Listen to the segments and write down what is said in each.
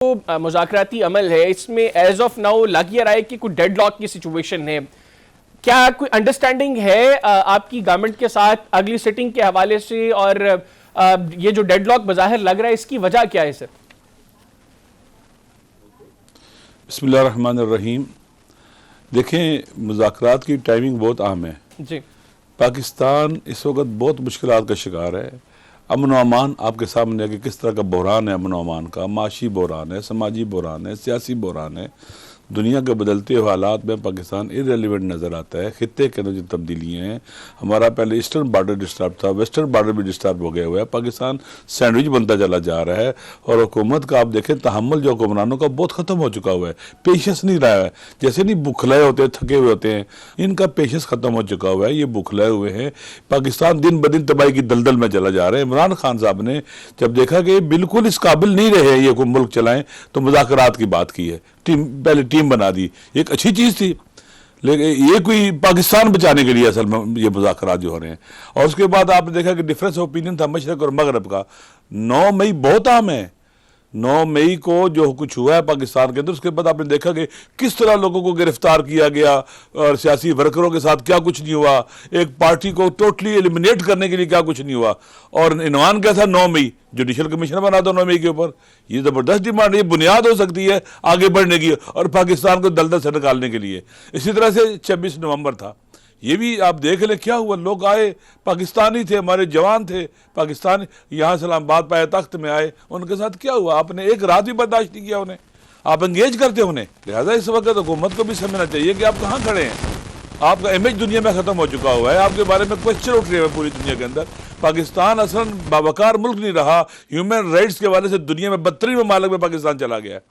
मुज़ाकराती अमल है, इसमें as of now लग ये रहा है कि कोई डेडलॉक की सिचुएशन है। क्या कोई अंडरस्टैंडिंग है आपकी गवर्नमेंट के साथ अगली सिटिंग के हवाले से, और ये जो डेडलॉक बज़ाहिर लग रहा है इसकी वजह क्या है सर? बिस्मिल्लाहिर्रहमानिर्रहीम। देखें, मुज़ाकरात की टाइमिंग बहुत अहम है जी। पाकिस्तान इस वक्त बहुत मुश्किलात का शिकार है। अमन व अमान आपके सामने है कि किस तरह का बहरान है। अमन व अमान का माशी बहरान है, समाजी बहरान है, सियासी बहरान है। दुनिया के बदलते हुए हालात में पाकिस्तान इरेलीवेंट नज़र आता है। खित्ते के अंदर जो तब्दीलियाँ हैं, हमारा पहले ईस्टर्न बॉर्डर डिस्टर्ब था, वेस्टर्न बॉर्डर भी डिस्टर्ब हो गया हुआ है। पाकिस्तान सैंडविच बनता चला जा रहा है और हुकूमत का आप देखें तहम्मुल जो हुक्मरानों का बहुत ख़त्म हो चुका हुआ है। पेशेंस नहीं रहा है। जैसे नहीं बुखलाए होते हैं, थके हुए होते हैं, इनका पेशेंस ख़त्म हो चुका हुआ है। ये बुखलाए हुए हैं। पाकिस्तान दिन ब दिन तबाही की दलदल में चला जा रहा है। इमरान खान साहब ने जब देखा कि बिल्कुल इस काबिल नहीं रहे ये कोई मुल्क चलाएं, तो मुज़ाकरात की बात की है। पहले टीम बना दी, एक अच्छी चीज़ थी, लेकिन ये कोई पाकिस्तान बचाने के लिए असल में ये मुज़ाकरात जो हो रहे हैं। और उसके बाद आपने देखा कि डिफरेंस ऑफ ओपिनियन था मशरक़ और मगरब का। 9 मई बहुत अहम है। 9 मई को जो कुछ हुआ है पाकिस्तान के अंदर, उसके बाद आपने देखा कि किस तरह लोगों को गिरफ्तार किया गया और सियासी वर्करों के साथ क्या कुछ नहीं हुआ। एक पार्टी को टोटली एलिमिनेट करने के लिए क्या कुछ नहीं हुआ। और इन्वान क्या था? 9 मई जुडिशल कमीशन बना दो 9 मई के ऊपर। ये ज़बरदस्त डिमांड, ये बुनियाद हो सकती है आगे बढ़ने की और पाकिस्तान को दलदल से निकालने के लिए। इसी तरह से 26 नवंबर था, ये भी आप देख लें क्या हुआ। लोग आए, पाकिस्तानी थे, हमारे जवान थे पाकिस्तान, यहाँ इस्लामाबाद पाए तख्त में आए, उनके साथ क्या हुआ? आपने एक रात भी बर्दाश्त नहीं किया उन्हें, आप एंगेज करते उन्हें। लिहाजा इस वक्त हुकूमत को भी समझना चाहिए कि आप कहाँ खड़े हैं। आपका इमेज दुनिया में ख़त्म हो चुका हुआ है, आपके बारे में क्वेश्चन उठ रहे हैं पूरी दुनिया के अंदर। पाकिस्तान असल बावकार मुल्क नहीं रहा। ह्यूमन राइट्स के हवाले से दुनिया में बदतरीन ममालिक में पाकिस्तान चला गया है।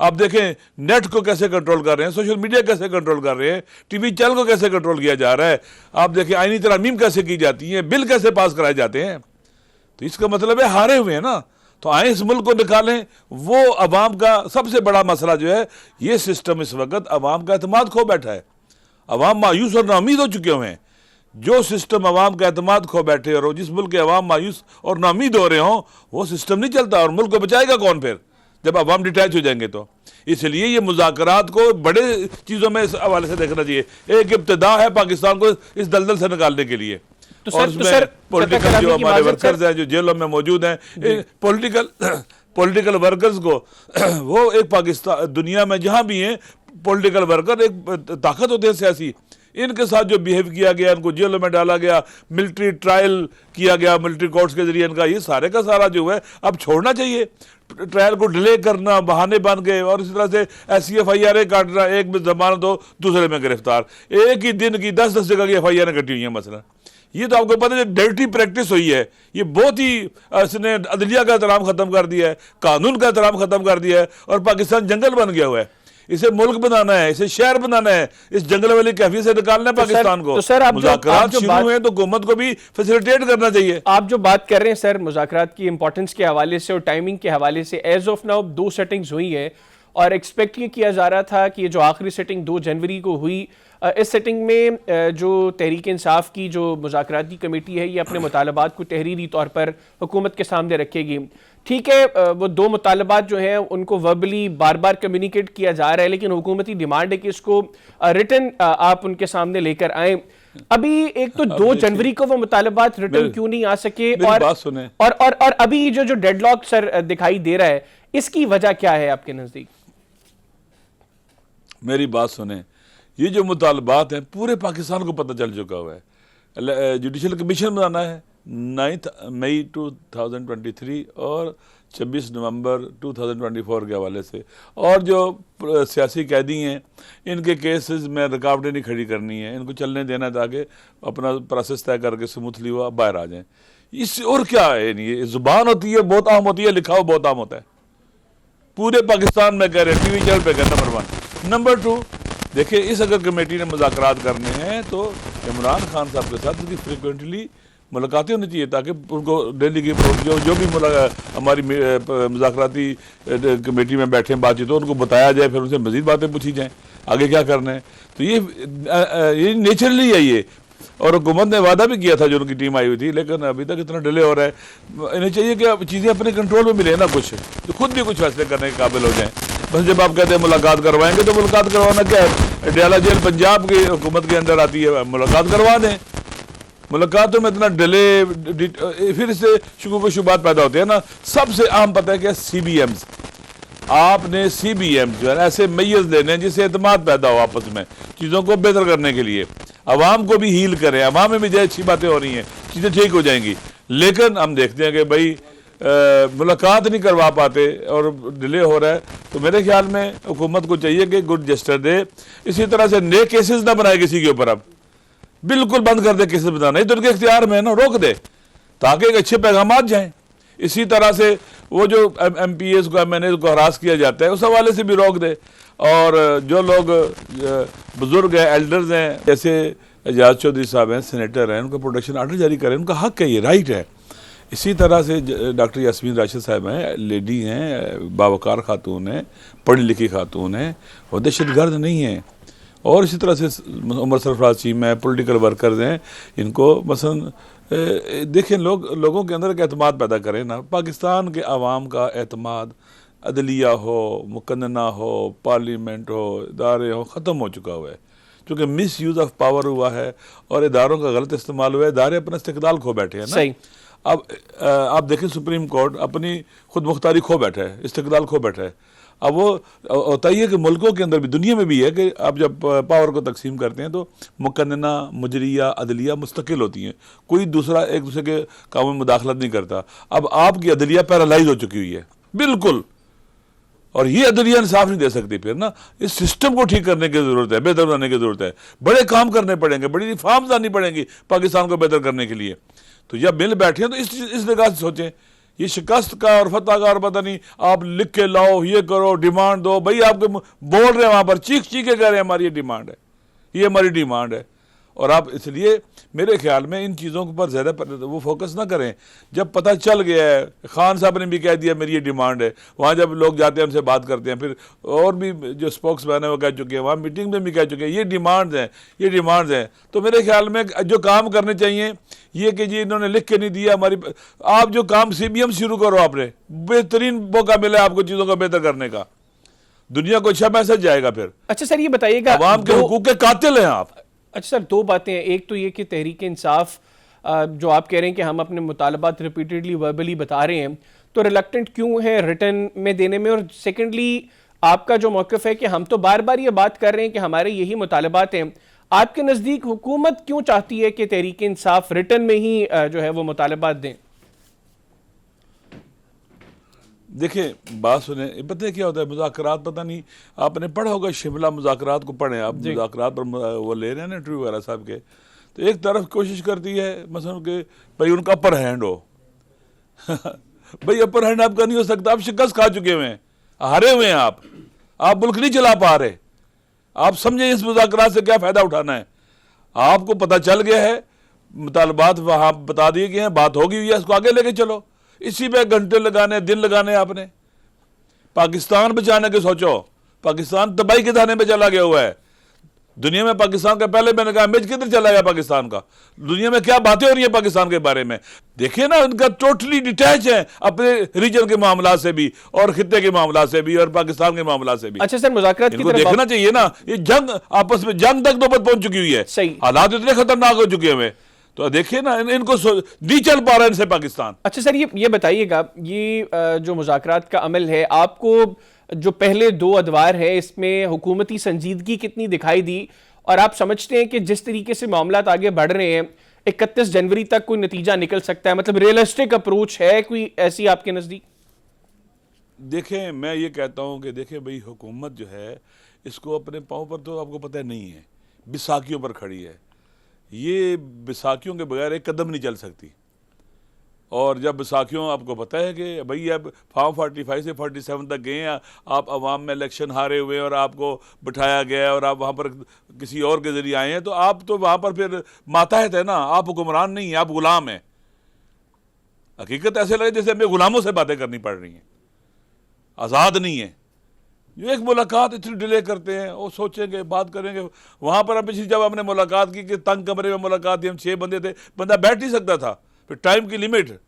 आप देखें नेट को कैसे कंट्रोल कर रहे हैं, सोशल मीडिया कैसे कंट्रोल कर रहे हैं, टीवी चैनल को कैसे कंट्रोल किया जा रहा है। आप देखें आईनी तरमीम कैसे की जाती है, बिल कैसे पास कराए जाते हैं। तो इसका मतलब है हारे हुए हैं ना। तो आए इस मुल्क को निकालें। वो अवाम का सबसे बड़ा मसला जो है, ये सिस्टम इस वक्त अवाम का एतमाद खो बैठा है। अवाम मायूस और नाउमीद हो चुके हुए हैं। जो सिस्टम अवाम का एतमाद खो बैठे और जिस मुल्क के अवाम मायूस और नाउमीद हो रहे हों, वो सिस्टम नहीं चलता। और मुल्क को बचाएगा कौन फिर, जब अवाम डिटैच हो जाएंगे? तो इसलिए ये मुज़ाकरात को बड़े चीज़ों में इस हवाले से देखना चाहिए। एक इब्तिदा है पाकिस्तान को इस दलदल से निकालने के लिए। और उसमें पॉलिटिकल जो हमारे वर्कर्स हैं जो जेलों में मौजूद हैं, पॉलिटिकल वर्कर्स को वो एक पाकिस्तान दुनिया में जहाँ भी हैं पॉलिटिकल वर्कर एक ताकत होते हैं सियासी। इनके साथ जो बिहेव किया गया, इनको जेलों में डाला गया, मिलिट्री ट्रायल किया गया मिलिट्री कोर्ट्स के जरिए, इनका ये सारे का सारा जो है अब छोड़ना चाहिए। ट्रायल को डिले करना, बहाने बन गए। और इस तरह से SC-FIR काटना, एक में जमानत हो दूसरे में गिरफ्तार। एक ही दिन की 10-10 जगह की FIR कटी हुई है। मसला ये तो आपको पता है डर्टी प्रैक्टिस हुई है। ये बहुत ही इसने अदलिया का एहतराम ख़त्म कर दिया है, कानून का एहतराम ख़त्म कर दिया है और पाकिस्तान जंगल बन गया हुआ है। इसे मुल्क बनाना है, इसे शहर बनाना है, इस जंगल वाली कैफियत से निकालना है पाकिस्तान को। तो सर आप शुरू हुए तो हुकूमत को भी फैसिलिटेट करना चाहिए। आप जो बात कर रहे हैं सर मुज़ाकरात की इंपॉर्टेंस के हवाले से और टाइमिंग के हवाले से, एज ऑफ नाउ 2 सेटिंग्स हुई है और एक्सपेक्ट ये किया जा रहा था कि ये जो आखिरी सेटिंग 2 जनवरी को हुई, इस सेटिंग में जो तहरीक इंसाफ की जो मुज़ाकराती कमेटी है ये अपने मुतालबात को तहरीरी तौर पर हुकूमत के सामने रखेगी। ठीक है, वो 2 मुतालबात जो हैं उनको वर्बली बार बार कम्युनिकेट किया जा रहा है, लेकिन हुकूमती डिमांड है कि इसको रिटन आप उनके सामने लेकर आए। अभी एक तो 2 जनवरी को वो मुतालबात रिटन क्यों नहीं आ सके, और अभी जो डेडलॉक सर दिखाई दे रहा है, इसकी वजह क्या है आपके नजदीक? मेरी बात सुने, ये जो मुतालबात हैं पूरे पाकिस्तान को पता चल चुका हुआ है। जुडिशल कमीशन बनाना है 9 मई 2023 और 26 नवंबर 2024 के हवाले से। और जो सियासी कैदी हैं इनके केसेस में रुकावटें नहीं खड़ी करनी है, इनको चलने देना ताकि अपना प्रोसेस तय करके स्मूथली वो बाहर आ जाएं। इससे और क्या है? ये जुबान होती है, बहुत आम होती है, लिखा हुआ बहुत आम होता है। पूरे पाकिस्तान में कह रहे हैं, टीवी चैनल पे कह, नंबर 1। नंबर 2, देखिए इस अगर कमेटी ने मुज़ाकरात करने हैं तो इमरान खान साहब के साथ उनकी फ्रिक्वेंटली मुलाकातें होनी चाहिए, ताकि उनको डेली की जो भी हमारी मुज़ाकराती कमेटी में बैठे बातचीत हो उनको बताया जाए, फिर उनसे मज़ीद बातें पूछी जाएँ आगे क्या करना है। तो ये नेचुरली है, ये और हुकूमत ने वादा भी किया था जो उनकी टीम आई हुई थी, लेकिन अभी तक इतना डिले हो रहा है। इन्हें चाहिए कि अब चीज़ें अपने कंट्रोल में मिले ना, कुछ तो खुद भी कुछ फैसले करने के काबिल हो जाएं। बस जब आप कहते हैं मुलाकात करवाएंगे तो मुलाकात करवाना क्या है, डयाला जेल पंजाब की हुकूमत के अंदर आती है, मुलाकात करवा दें। मुलाकातों में इतना डिले, फिर इससे शुक्र शुबात पैदा होते हैं ना। सबसे अहम पता है क्या, CBMs। आपने CBM जो है ऐसे मैयज देने हैं जिससे एतमाद पैदा हो आपस में, चीज़ों को बेहतर करने के लिए, अवाम को भी हील करें, अवाम में भी जो अच्छी बातें हो रही हैं, चीज़ें ठीक हो जाएंगी। लेकिन हम देखते हैं कि भाई मुलाकात नहीं करवा पाते और डिले हो रहा है। तो मेरे ख्याल में हुकूमत को चाहिए कि गुड जेस्टर दे। इसी तरह से नए केसेस ना बनाए किसी के ऊपर, अब बिल्कुल बंद कर दे केसेस बनाना, नहीं तो उनके इख्तियार में है ना, रोक दे ताकि एक अच्छे पैगाम जाएं। इसी तरह से वो जो MPs को, MNAs को हरास किया जाता है, उस हवाले से भी रोक दे। और जो लोग बुजुर्ग हैं, एल्डर्स हैं, जैसे एजाज चौधरी साहब हैं, सेनेटर हैं, उनका प्रोटेक्शन ऑर्डर जारी करें, उनका हक है, ये राइट है। इसी तरह से डॉक्टर यास्मीन राशिद साहब हैं, लेडी हैं, बावकार खातून हैं, पढ़ी लिखी खातून हैं, और दहशतगर्द नहीं हैं। और इसी तरह से उमर सरफराज चीम है, पॉलिटिकल वर्कर्स हैं, इनको मसलन देखें, लोगों के अंदर एक एतमाद पैदा करें ना। पाकिस्तान के अवाम का एतमाद, अदलिया हो, मुकन्ना हो, पार्लियामेंट हो, इदारे हो, ख़त्म हो चुका हुआ है, क्योंकि मिस यूज़ ऑफ पावर हुआ है और इदारों का गलत इस्तेमाल हुआ है। इदारे अपना इस्तिक़लाल खो बैठे हैं ना। सही। अब आप देखें, सुप्रीम कोर्ट अपनी खुद मुख्तारी खो बैठा है, इस्तिक़लाल खो बैठा है। अब वो होता ही है कि मुल्कों के अंदर भी, दुनिया में भी है कि आप जब पावर को तकसीम करते हैं तो मुकन्ना, मुजरिया, अदलिया मुस्तकिल होती हैं, कोई दूसरा एक दूसरे के काम में मुदाखलत नहीं करता। अब आपकी अदलिया पैरालाइज हो चुकी हुई है बिल्कुल, और ये अदलिया इंसाफ नहीं दे सकती। फिर ना इस सिस्टम को ठीक करने की ज़रूरत है, बेहतर बनाने की ज़रूरत है, बड़े काम करने पड़ेंगे, बड़ी रिफॉर्म्स आनी पड़ेंगी पाकिस्तान को बेहतर करने के लिए। तो जब मिल बैठे हैं तो इस निगाह से सोचें, ये शिकस्त का और फतह का और पता नहीं आप लिख के लाओ, ये करो, डिमांड दो। भाई आपके बोल रहे हैं वहाँ पर, चीख के कह रहे हैं हमारी ये डिमांड है, ये हमारी डिमांड है। और आप इसलिए मेरे ख्याल में इन चीज़ों के ऊपर ज़्यादा वो फोकस ना करें। जब पता चल गया है, खान साहब ने भी कह दिया मेरी ये डिमांड है, वहाँ जब लोग जाते हैं उनसे बात करते हैं, फिर और भी जो स्पोक्समैन है वो कह चुके हैं, वहाँ मीटिंग में भी कह चुके हैं ये डिमांड्स हैं, ये डिमांड्स हैं। तो मेरे ख्याल में जो काम करने चाहिए ये कि जी इन्होंने लिख के नहीं दिया हमारी, आप जो काम CBM शुरू करो, आपने बेहतरीन मौका मिला आपको चीज़ों को बेहतर करने का, दुनिया को अच्छा मैसेज जाएगा। फिर अच्छा सर, ये बताइएगा, अवाम के हुकूक के कातिल हैं आप। अच्छा सर, दो बातें हैं। एक तो ये कि तहरीक इंसाफ जो आप कह रहे हैं कि हम अपने मुतालबात रिपीटेडली वर्बली बता रहे हैं, तो रिलक्टेंट क्यों है रिटर्न में देने में? और सेकेंडली आपका जो मौक़िफ़ है कि हम तो बार बार ये बात कर रहे हैं कि हमारे यही मुतालबात हैं, आपके नज़दीक हुकूमत क्यों चाहती है कि तहरीक इंसाफ रिटर्न में ही जो है वो मुतालबात दें? देखिए बात सुने, पता है क्या होता है, मुज़ाकरात, पता नहीं आपने पढ़ा होगा शिमला मुज़ाकरात को, पढ़ें आप, मुज़ाकरात पर वो ले रहे हैं ना इंटरव्यू वगैरह साहब के, तो एक तरफ कोशिश करती है मसलन कि भाई उनका अपर हैंड हो भाई अपर हैंड आपका नहीं हो सकता, आप शिकस्त खा चुके हुए हैं, हारे हुए हैं आप मुल्क नहीं चला पा रहे। आप समझे इस मुज़ाकरात से क्या फ़ायदा उठाना है। आपको पता चल गया है, मुतालबात वहाँ बता दिए गए हैं, बात होगी हुई है, इसको आगे लेके चलो। इसी पे घंटे लगाने, दिन लगाने आपने। पाकिस्तान बचाने के सोचो, पाकिस्तान तबाही के दाने पे चला गया हुआ है दुनिया में। पाकिस्तान का पहले मैंने कहा इमेज किधर चला गया पाकिस्तान का, दुनिया में क्या बातें हो रही है पाकिस्तान के बारे में। देखिए ना, उनका टोटली डिटैच है अपने रीजन के मामला से भी और खित्ते के मामला से भी और पाकिस्तान के मामला से भी। अच्छा सर, मुज़ाकरात की तरफ देखना चाहिए ना, ये जंग आपस में जंग तक नौबत पहुंच चुकी हुई है, सही हालात इतने खतरनाक हो चुके हैं। तो देखिए ना, इनको नहीं चल पा रहा है इनसे पाकिस्तान। अच्छा सर, ये बताइएगा, ये जो मुज़ाकरात का अमल है, आपको जो पहले दो अदवार है इसमें हुकूमती संजीदगी कितनी दिखाई दी, और आप समझते हैं कि जिस तरीके से मामलात आगे बढ़ रहे हैं 31 जनवरी तक कोई नतीजा निकल सकता है? मतलब रियलिस्टिक अप्रोच है कोई ऐसी आपके नज़दीक? देखें, मैं ये कहता हूँ कि देखें भाई, हुकूमत जो है इसको अपने पाँव पर तो आपको पता नहीं है, बिसाखियों पर खड़ी है। ये बिसाखियों के बगैर एक कदम नहीं चल सकती। और जब बिसाखियों, आपको पता है कि भाई अब फॉर्म 45 से 47 तक गए हैं, आप अवाम में इलेक्शन हारे हुए और आपको बिठाया गया और आप वहाँ पर किसी और के ज़रिए आए हैं, तो आप तो वहाँ पर फिर मातहत है ना, आप हुक्मरान नहीं हैं, आप गुलाम हैं। हकीकत ऐसे लगे जैसे हमें गुलामों से बातें करनी पड़ रही हैं, आज़ाद नहीं है। जो एक मुलाकात इतनी डिले करते हैं, वो सोचेंगे बात करेंगे। वहाँ पर हम पिछली जब हमने मुलाकात की कि तंग कमरे में मुलाकात की, हम 6 बंदे थे, बंदा बैठ नहीं सकता था, फिर टाइम की लिमिट।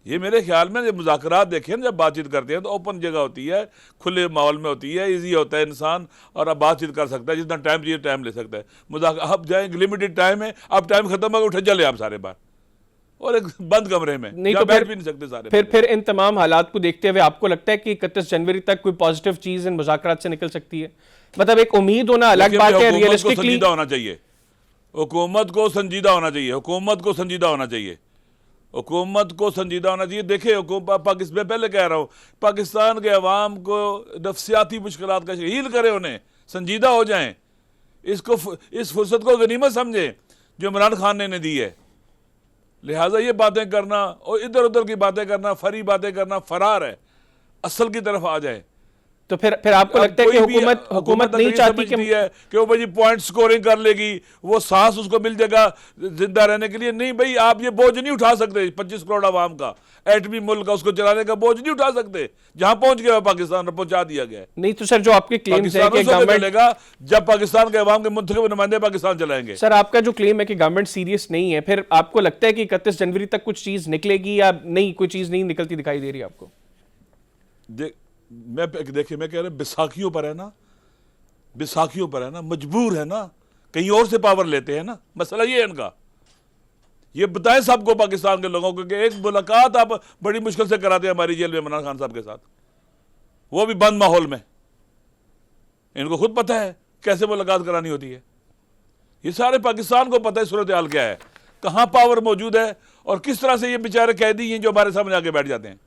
ये मेरे ख्याल में जब मुज़ाकरात देखें ना, जब बातचीत करते हैं तो ओपन जगह होती है, खुले माहौल में होती है, इजी होता है इंसान, और अब बातचीत कर सकता है, जितना टाइम चाहिए टाइम ले सकता है। अब जाएंगे, लिमिटेड टाइम है, अब टाइम खत्म होगा, उठे चले आप सारे बार, और एक बंद कमरे में नहीं जहाँ तो बैठ भी नहीं सकते सारे। फिर इन तमाम हालात को देखते हुए आपको लगता है कि 31 जनवरी तक कोई पॉजिटिव चीज इन मुज़ाकरात से निकल सकती है? मतलब एक उम्मीद होना अलग बात है, रियलिस्टिकली संजीदा होना चाहिए, हुकूमत को संजीदा होना चाहिए, हुकूमत को संजीदा होना चाहिए, हुकूमत को संजीदा होना चाहिए। देखिए पाकिस्तान में पहले कह रहा हूँ, पाकिस्तान के अवाम को नफ्सियाती मुश्किलात का हील करे, उन्हें संजीदा हो जाएं, इसको इस फुर्सत को गनीमत समझें जो इमरान खान ने इन्हें दी है। लिहाजा ये बातें करना और इधर उधर की बातें करना, फरी बातें करना, फरार है, असल की तरफ आ जाए। तो फिर आपको लगता है कि हुकूमत नहीं चाहती कि वो भाई पॉइंट स्कोरिंग कर लेगी, वो सांस उसको मिल जाएगा जिंदा रहने के लिए? नहीं भाई, आप ये बोझ नहीं उठा सकते 25 करोड़ आवाम का, एटमी मुल्क का, उसको चलाने का बोझ नहीं उठा सकते। जहां पहुंच गया पाकिस्तान पहुंचा दिया गया। नहीं तो सर, जो आपके क्लेम्स है कि गवर्नमेंट चलेगा जब पाकिस्तान के अवाम के मुंतखब नुमाइंदे पाकिस्तान चलाएंगे। सर, आपका जो क्लेम है कि गवर्नमेंट सीरियस नहीं है, फिर आपको लगता है कि 31 जनवरी तक कुछ चीज निकलेगी या नहीं, कोई चीज नहीं निकलती दिखाई दे रही आपको? देखिए मैं कह रहा, बैसाखियों पर है ना, बैसाखियों पर है ना, मजबूर है ना, कहीं और से पावर लेते हैं ना, मसला ये है इनका। ये बताएं सबको, पाकिस्तान के लोगों को, कि एक मुलाकात आप बड़ी मुश्किल से कराते हैं हमारी जेल में इमरान खान साहब के साथ, वो भी बंद माहौल में। इनको खुद पता है कैसे मुलाकात करानी होती है, ये सारे पाकिस्तान को पता है सूरत हाल क्या है, कहाँ पावर मौजूद है, और किस तरह से ये बेचारे कैदी हैं जो हमारे सामने आके बैठ जाते हैं।